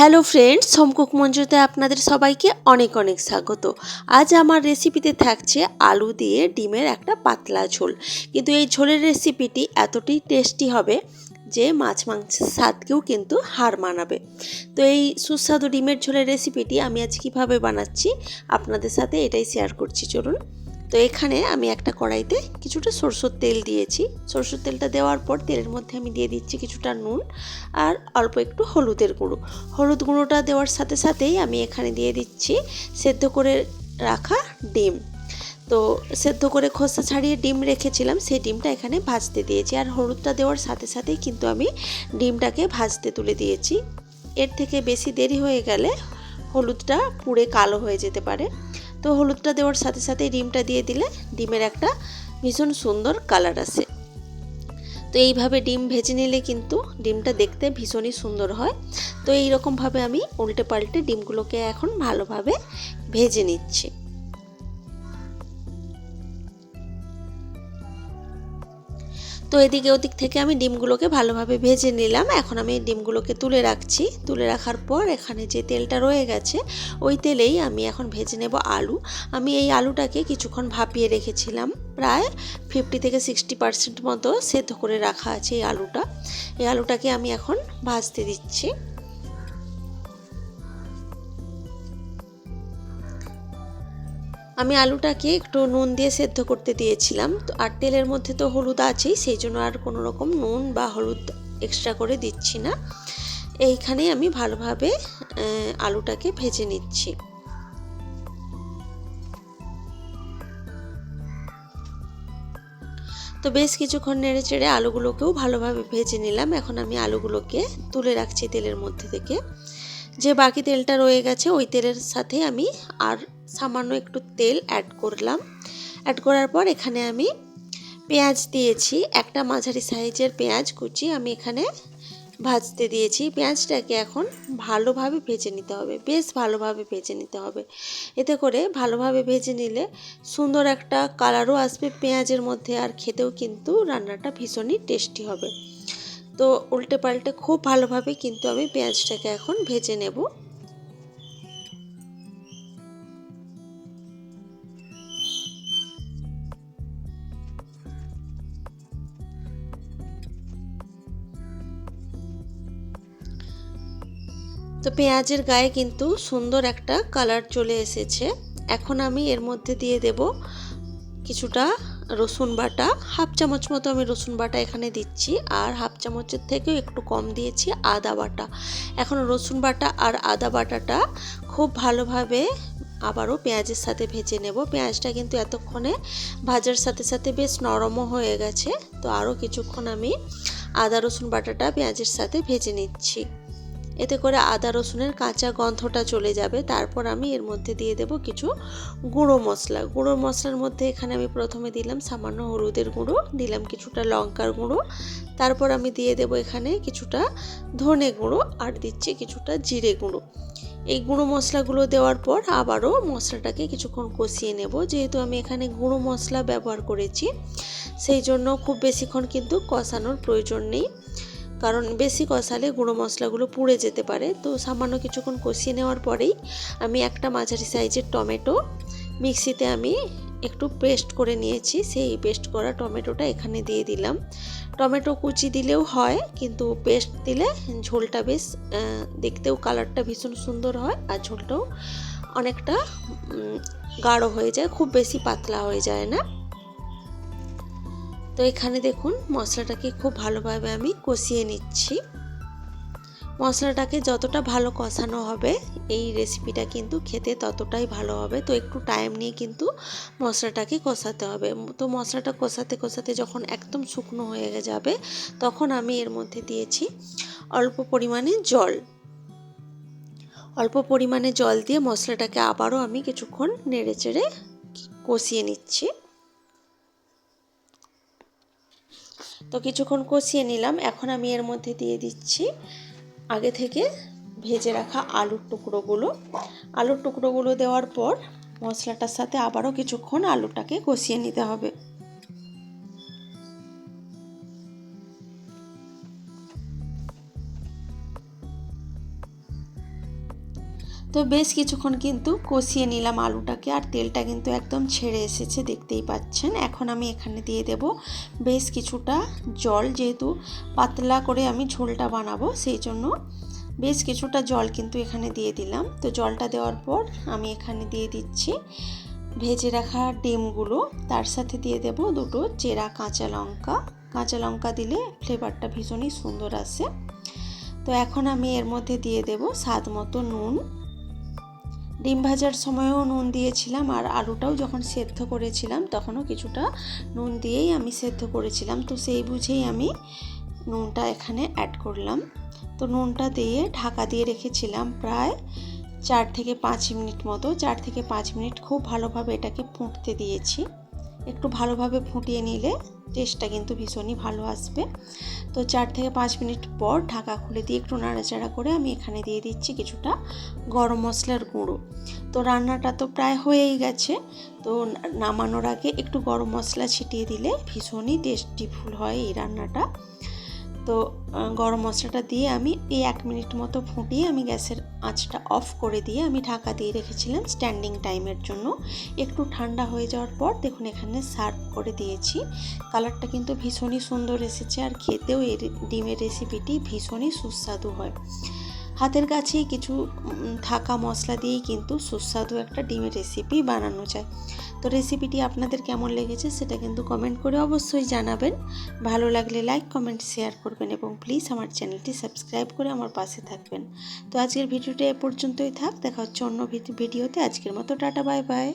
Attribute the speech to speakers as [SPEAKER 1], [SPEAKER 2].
[SPEAKER 1] Hello friends, home cook মঞ্জুতে আপনাদের সবাইকে অনেক অনেক স্বাগত। আজ আমার রেসিপিতে থাকছে আলু দিয়ে ডিমের একটা পাতলা ঝোল। কিন্তু এই ঝোলের রেসিপিটি এতটাই টেস্টি হবে যে মাছ মাংসের স্বাদকেও কিন্তু হার মানাবে। তো এই সুস্বাদু ডিমের ঝোলের রেসিপিটি আমি আজ কীভাবে বানাচ্ছি আপনাদের সাথে এটাই শেয়ার করছি, চলুন। তো এখানে আমি একটা কড়াইতে কিছুটা সরষের তেল দিয়েছি। সরষের তেলটা দেওয়ার পর তেলের মধ্যে আমি দিয়ে দিচ্ছি কিছুটা নুন আর অল্প একটু হলুদের গুঁড়ো। হলুদ গুঁড়োটা দেওয়ার সাথে সাথেই আমি এখানে দিয়ে দিচ্ছি সেদ্ধ করে রাখা ডিম। তো সেদ্ধ করে খোসা ছাড়িয়ে ডিম রেখেছিলাম, সেই ডিমটা এখানে ভাজতে দিয়েছি। আর হলুদটা দেওয়ার সাথে সাথেই কিন্তু আমি ডিমটাকে ভাজতে তুলে দিয়েছি। এর থেকে বেশি দেরি হয়ে গেলে হলুদটা পুড়ে কালো হয়ে যেতে পারে। তো হলুদটা দেওয়ার সাথে সাথে ডিমটা দিয়ে দিলে ডিমের একটা ভীষণ সুন্দর কালার আসে। তো এইভাবে ডিম ভেজে নিলে কিন্তু ডিমটা দেখতে ভীষণই সুন্দর হয়। তো এইরকমভাবে আমি উল্টে পাল্টে ডিমগুলোকে এখন ভালোভাবে ভেজে নিচ্ছি। তো এদিকে ওদিক থেকে আমি ডিমগুলোকে ভালোভাবে ভেজে নিলাম। এখন আমি ডিমগুলোকে তুলে রাখছি। তুলে রাখার পর এখানে যে তেলটা রয়ে গেছে ওই তেলেই আমি এখন ভেজে নেব আলু। আমি এই আলুটাকে কিছুক্ষণ ভাপিয়ে রেখেছিলাম, প্রায় 50 থেকে 60% মতো সেদ্ধ করে রাখা আছে এই আলুটা। এই আলুটাকে আমি এখন ভাজতে দিচ্ছি। আমি আলুটাকে একটু নুন দিয়ে সেদ্ধ করতে দিয়েছিলাম, তো আর তেলের মধ্যে তো হলুদ আছেই, সেই জন্য আর কোনো রকম নুন বা হলুদ এক্সট্রা করে দিচ্ছি না। এইখানেই আমি ভালোভাবে আলুটাকে ভেজে নিচ্ছি। তো বেশ কিছুক্ষণ নেড়ে চেড়ে আলুগুলোকেও ভালোভাবে ভেজে নিলাম। এখন আমি আলুগুলোকে তুলে রাখছি তেলের মধ্যে থেকে। যে বাকি তেলটা রয়ে গেছে ওই তেলের সাথে আমি আর সামান্য একটু তেল অ্যাড করলাম। অ্যাড করার পর এখানে আমি পেঁয়াজ দিয়েছি, একটা মাঝারি সাইজের পেঁয়াজ কুচি আমি এখানে ভাজতে দিয়েছি। পেঁয়াজটাকে এখন ভালোভাবে ভেজে নিতে হবে, বেশ ভালোভাবে ভেজে নিতে হবে। এতে করে ভালোভাবে ভেজে নিলে সুন্দর একটা কালারও আসবে পেঁয়াজের মধ্যে, আর খেতেও কিন্তু রান্নাটা ভীষণই টেস্টি হবে। তো উল্টে পাল্টে খুব ভালোভাবে কিন্তু আমি পেঁয়াজটাকে এখন ভেজে নেব। তো পেঁয়াজের গায়ে কিন্তু সুন্দর একটা কালার চলে এসেছে। এখন আমি এর মধ্যে দিয়ে দেব কিছুটা রসুন বাটা। হাফ চামচ মতো আমি রসুন বাটা এখানে দিচ্ছি, আর হাফ চামচের থেকেও একটু কম দিয়েছি আদা বাটা। এখন রসুন বাটা আর আদা বাটাটা খুব ভালোভাবে আবারও পেঁয়াজের সাথে ভেজে নেব। পেঁয়াজটা কিন্তু এতক্ষণে ভাজার সাথে সাথে বেশ নরমও হয়ে গেছে। তো আরও কিছুক্ষণ আমি আদা রসুন বাটাটা পেঁয়াজের সাথে ভেজে নিচ্ছি। এতে করে আদা রসুনের কাঁচা গন্ধটা চলে যাবে। তারপর আমি এর মধ্যে দিয়ে দেব কিছু গুঁড়ো মশলা। গুঁড়ো মশলার মধ্যে এখানে আমি প্রথমে দিলাম সামান্য হলুদের গুঁড়ো, দিলাম কিছুটা লঙ্কার গুঁড়ো, তারপর আমি দিয়ে দেব এখানে কিছুটা ধনে গুঁড়ো, আর দিচ্ছি কিছুটা জিরে গুঁড়ো। এই গুঁড়ো মশলাগুলো দেওয়ার পর আবারও মশলাটাকে কিছুক্ষণ কষিয়ে নেব। যেহেতু আমি এখানে গুঁড়ো মশলা ব্যবহার করেছি, সেই জন্য খুব বেশিক্ষণ কিন্তু কষানোর প্রয়োজন নেই, কারণ বেশি কষালে গুঁড়ো মশলাগুলো পুড়ে যেতে পারে। তো সামান্য কিছুক্ষণ কষিয়ে নেওয়ার পরেই আমি একটা মাঝারি সাইজের টমেটো মিক্সিতে আমি একটু পেস্ট করে নিয়েছি, সেই পেস্ট করা টমেটোটা এখানে দিয়ে দিলাম। টমেটো কুচি দিলেও হয়, কিন্তু পেস্ট দিলে ঝোলটা বেশ দেখতেও কালারটা ভীষণ সুন্দর হয়, আর ঝোলটাও অনেকটা গাঢ় হয়ে যায়, খুব বেশি পাতলা হয়ে যায় না। তো এখানে দেখুন মশলাটাকে খুব ভালোভাবে আমি কষিয়ে নিচ্ছি। মশলাটাকে যতটা ভালো কষানো হবে এই রেসিপিটা কিন্তু খেতে ততটাই ভালো হবে। তো একটু টাইম নিয়ে কিন্তু মশলাটাকে কষাতে হবে। তো মশলাটা কষাতে কষাতে যখন একদম শুকনো হয়ে যাবে তখন আমি এর মধ্যে দিয়েছি অল্প পরিমাণে জল। অল্প পরিমাণে জল দিয়ে মশলাটাকে আবারও আমি কিছুক্ষণ নেড়ে চেড়ে কষিয়ে নিচ্ছি। তো কিছুক্ষণ কষিয়ে নিলাম। এখন আমি এর মধ্যে দিয়ে দিচ্ছি আগে থেকে ভেজে রাখা আলুর টুকরোগুলো। আলুর টুকরোগুলো দেওয়ার পর মশলাটার সাথে আবারও কিছুক্ষণ আলুটাকে কষিয়ে নিতে হবে। তো বেশ কিছুক্ষণ কিন্তু কষিয়ে নিলাম আলুটাকে, আর তেলটা কিন্তু একদম ছেড়ে এসেছে, দেখতেই পাচ্ছেন। এখন আমি এখানে দিয়ে দেব বেশ কিছুটা জল, যেহেতু পাতলা করে আমি ঝোলটা বানাবো সেই জন্য বেশ কিছুটা জল কিন্তু এখানে দিয়ে দিলাম। তো জলটা দেওয়ার পর আমি এখানে দিয়ে দিচ্ছি ভেজে রাখা ডিমগুলো, তার সাথে দিয়ে দেব দুটো চেরা কাঁচা লঙ্কা। কাঁচা লঙ্কা দিলে ফ্লেভারটা ভীষণই সুন্দর আসে। তো এখন আমি এর মধ্যে দিয়ে দেব স্বাদ মতো নুন। ডিম ভাজার সময়ও নুন দিয়েছিলাম, আর আলুটাও যখন সেদ্ধ করেছিলাম তখনও কিছুটা নুন দিয়েই আমি সেদ্ধ করেছিলাম, তো সেই বুঝেই আমি নুনটা এখানে অ্যাড করলাম। তো নুনটা দিয়ে ঢাকা দিয়ে রেখেছিলাম প্রায় 4 থেকে 5 মিনিট মতো। 4 থেকে 5 মিনিট খুব ভালোভাবে এটাকে ফুটতে দিয়েছি। একটু ভালোভাবে ফুটিয়ে নিলে টেস্টটা কিন্তু ভীষণই ভালো আসবে। তো 4 থেকে 5 মিনিট পর ঢাকা খুলে দিয়ে একটু নাড়াচাড়া করে আমি এখানে দিয়ে দিচ্ছি কিছুটা গরম মশলার গুঁড়ো। তো রান্নাটা তো প্রায় হয়েই গেছে, তো নামানোর আগে একটু গরম মশলা ছিটিয়ে দিলে ভীষণই টেস্টিফুল হয় এই রান্নাটা। তো গরম মশলাটা দিয়ে আমি এই 1 মিনিট মতো ফুটিয়ে আমি গ্যাসের আঁচটা অফ করে দিয়ে আমি ঢাকা দিয়ে রেখেছিলাম স্ট্যান্ডিং টাইমের জন্য। একটু ঠান্ডা হয়ে যাওয়ার পর দেখুন এখানে সার্ভ করে দিয়েছি। কালারটা কিন্তু ভীষণই সুন্দর এসেছে, আর খেতেও এই ডিমের রেসিপিটি ভীষণই সুস্বাদু হয়। হাতের কাছেই কিছু থাকা মশলা দিয়েই কিন্তু সুস্বাদু একটা ডিমের রেসিপি বানানো যায়। তো রেসিপিটি আপনাদের কেমন লেগেছে সেটা কিন্তু কমেন্ট করে অবশ্যই জানাবেন। ভালো লাগলে লাইক, কমেন্ট, শেয়ার করবেন এবং প্লিজ আমার চ্যানেলটি সাবস্ক্রাইব করে আমার পাশে থাকবেন। তো আজকের ভিডিওটা এ পর্যন্তই থাক, দেখা হচ্ছে অন্য ভিডিওতে। আজকের মতো টাটা, বাই বাই।